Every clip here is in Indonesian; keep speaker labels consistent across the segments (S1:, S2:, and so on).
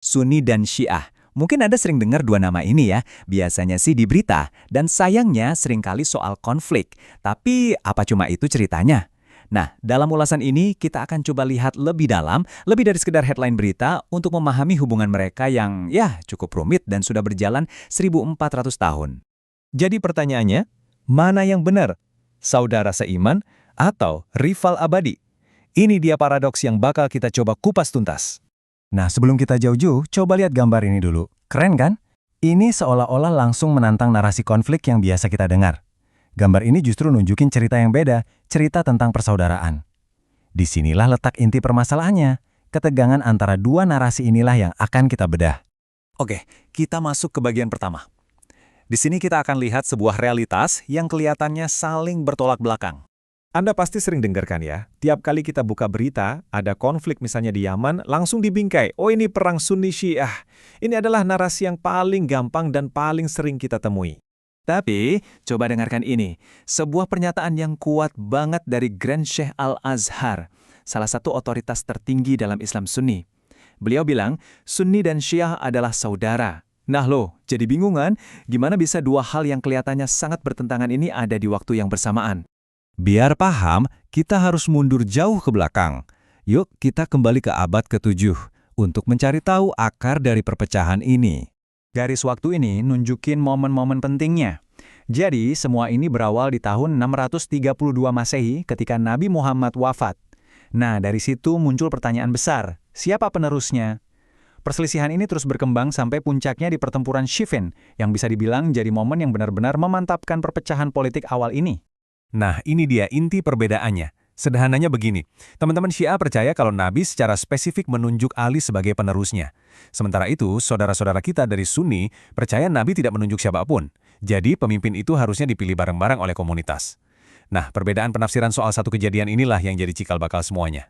S1: Sunni dan Syiah. Mungkin Anda sering dengar dua nama ini ya, biasanya sih di berita, dan sayangnya seringkali soal konflik. Tapi apa cuma itu ceritanya? Nah, dalam ulasan ini kita akan coba lihat lebih dalam, lebih dari sekedar headline berita untuk memahami hubungan mereka yang ya cukup rumit dan sudah berjalan 1400 tahun.
S2: Jadi pertanyaannya, mana yang benar? Saudara seiman atau rival abadi? Ini dia paradoks yang bakal kita coba kupas tuntas.
S3: Nah, sebelum kita jauh-jauh, coba lihat gambar ini dulu. Keren kan? Ini seolah-olah langsung menantang narasi konflik yang biasa kita dengar. Gambar ini justru nunjukin cerita yang beda, cerita tentang persaudaraan. Disinilah letak inti permasalahannya. Ketegangan antara dua narasi inilah yang akan kita bedah.
S1: Oke, kita masuk ke bagian pertama. Di sini kita akan lihat sebuah realitas yang kelihatannya saling bertolak belakang.
S2: Anda pasti sering dengarkan ya, tiap kali kita buka berita, ada konflik misalnya di Yaman, langsung dibingkai, oh ini perang Sunni Syiah. Ini adalah narasi yang paling gampang dan paling sering kita temui.
S1: Tapi, coba dengarkan ini. Sebuah pernyataan yang kuat banget dari Grand Sheikh Al-Azhar, salah satu otoritas tertinggi dalam Islam Sunni. Beliau bilang, Sunni dan Syiah adalah saudara. Nah loh, jadi bingungan, gimana bisa dua hal yang kelihatannya sangat bertentangan ini ada di waktu yang bersamaan?
S2: Biar paham, kita harus mundur jauh ke belakang. Yuk kita kembali ke abad ke-7 untuk mencari tahu akar dari perpecahan ini.
S3: Garis waktu ini nunjukin momen-momen pentingnya. Jadi, semua ini berawal di tahun 632 Masehi ketika Nabi Muhammad wafat. Nah, dari situ muncul pertanyaan besar, siapa penerusnya? Perselisihan ini terus berkembang sampai puncaknya di pertempuran Siffin, yang bisa dibilang jadi momen yang benar-benar memantapkan perpecahan politik awal ini.
S2: Nah, ini dia inti perbedaannya. Sederhananya begini, teman-teman Syiah percaya kalau Nabi secara spesifik menunjuk Ali sebagai penerusnya. Sementara itu, saudara-saudara kita dari Sunni percaya Nabi tidak menunjuk siapapun. Jadi, pemimpin itu harusnya dipilih bareng-bareng oleh komunitas. Nah, perbedaan penafsiran soal satu kejadian inilah yang jadi cikal bakal semuanya.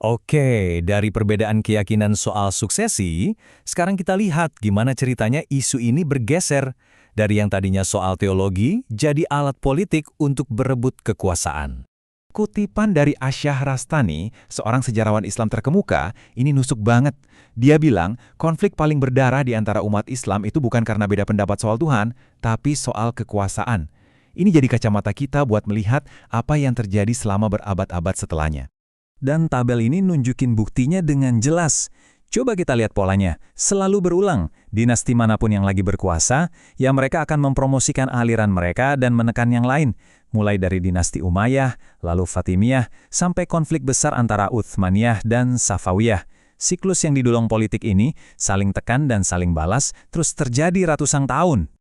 S2: Oke, dari perbedaan keyakinan soal suksesi, sekarang kita lihat gimana ceritanya isu ini bergeser. Dari yang tadinya soal teologi, jadi alat politik untuk berebut kekuasaan. Kutipan dari Asyah Rastani, seorang sejarawan Islam terkemuka, ini nusuk banget. Dia bilang, konflik paling berdarah di antara umat Islam itu bukan karena beda pendapat soal Tuhan, tapi soal kekuasaan. Ini jadi kacamata kita buat melihat apa yang terjadi selama berabad-abad setelahnya. Dan tabel ini nunjukin buktinya dengan jelas. Coba kita lihat polanya, selalu berulang. Dinasti manapun yang lagi berkuasa, ya mereka akan mempromosikan aliran mereka dan menekan yang lain. Mulai dari dinasti Umayyah, lalu Fatimiyah, sampai konflik besar antara Utsmaniyah dan Safawiyah. Siklus yang didulung politik ini, saling tekan dan saling balas, terus terjadi ratusan tahun.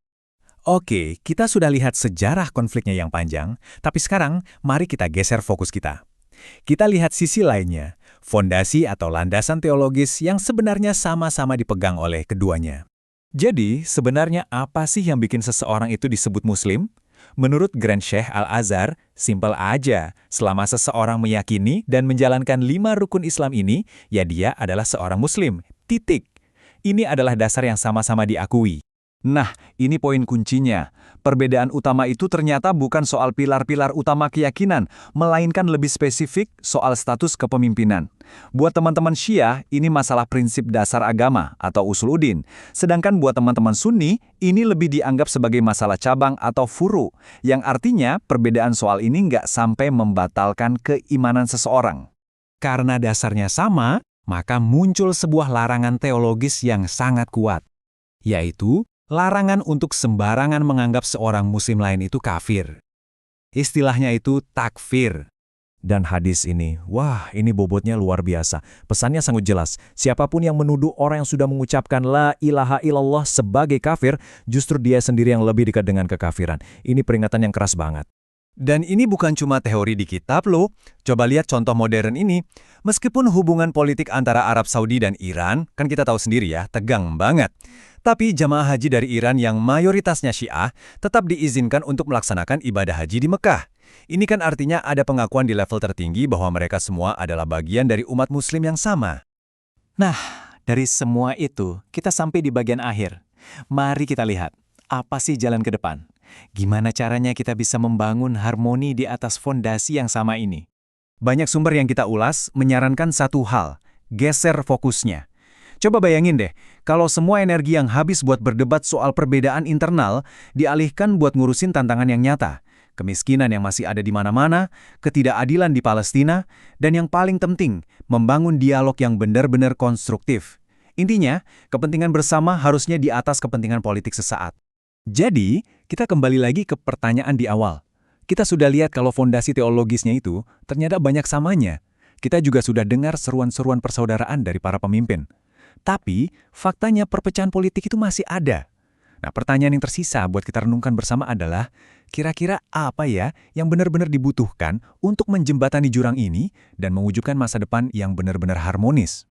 S2: Oke, kita sudah lihat sejarah konfliknya yang panjang, tapi sekarang mari kita geser fokus kita. Kita lihat sisi lainnya, fondasi atau landasan teologis yang sebenarnya sama-sama dipegang oleh keduanya. Jadi, sebenarnya apa sih yang bikin seseorang itu disebut Muslim? Menurut Grand Sheikh Al-Azhar, simpel aja. Selama seseorang meyakini dan menjalankan 5 rukun Islam ini, ya dia adalah seorang Muslim. Titik. Ini adalah dasar yang sama-sama diakui. Nah, ini poin kuncinya. Perbedaan utama itu ternyata bukan soal pilar-pilar utama keyakinan, melainkan lebih spesifik soal status kepemimpinan. Buat teman-teman Syiah, ini masalah prinsip dasar agama atau usuluddin. Sedangkan buat teman-teman Sunni, ini lebih dianggap sebagai masalah cabang atau furu, yang artinya perbedaan soal ini nggak sampai membatalkan keimanan seseorang. Karena dasarnya sama, maka muncul sebuah larangan teologis yang sangat kuat, yaitu larangan untuk sembarangan menganggap seorang muslim lain itu kafir. Istilahnya itu takfir. Dan hadis ini, wah ini bobotnya luar biasa. Pesannya sangat jelas, siapapun yang menuduh orang yang sudah mengucapkan la ilaha illallah sebagai kafir, justru dia sendiri yang lebih dekat dengan kekafiran. Ini peringatan yang keras banget. Dan ini bukan cuma teori di kitab loh. Coba lihat contoh modern ini. Meskipun hubungan politik antara Arab Saudi dan Iran, kan kita tahu sendiri ya, tegang banget. Tapi jamaah haji dari Iran yang mayoritasnya Syiah tetap diizinkan untuk melaksanakan ibadah haji di Mekah. Ini kan artinya ada pengakuan di level tertinggi bahwa mereka semua adalah bagian dari umat muslim yang sama.
S1: Nah, dari semua itu, kita sampai di bagian akhir. Mari kita lihat, apa sih jalan ke depan? Gimana caranya kita bisa membangun harmoni di atas fondasi yang sama ini?
S2: Banyak sumber yang kita ulas menyarankan satu hal, geser fokusnya.
S3: Coba bayangin deh, kalau semua energi yang habis buat berdebat soal perbedaan internal dialihkan buat ngurusin tantangan yang nyata. Kemiskinan yang masih ada di mana-mana, ketidakadilan di Palestina, dan yang paling penting, membangun dialog yang benar-benar konstruktif. Intinya, kepentingan bersama harusnya di atas kepentingan politik sesaat.
S1: Jadi, kita kembali lagi ke pertanyaan di awal. Kita sudah lihat kalau fondasi teologisnya itu ternyata banyak samanya. Kita juga sudah dengar seruan-seruan persaudaraan dari para pemimpin. Tapi, faktanya perpecahan politik itu masih ada. Nah, pertanyaan yang tersisa buat kita renungkan bersama adalah, kira-kira apa ya yang benar-benar dibutuhkan untuk menjembatani jurang ini dan mewujudkan masa depan yang benar-benar harmonis?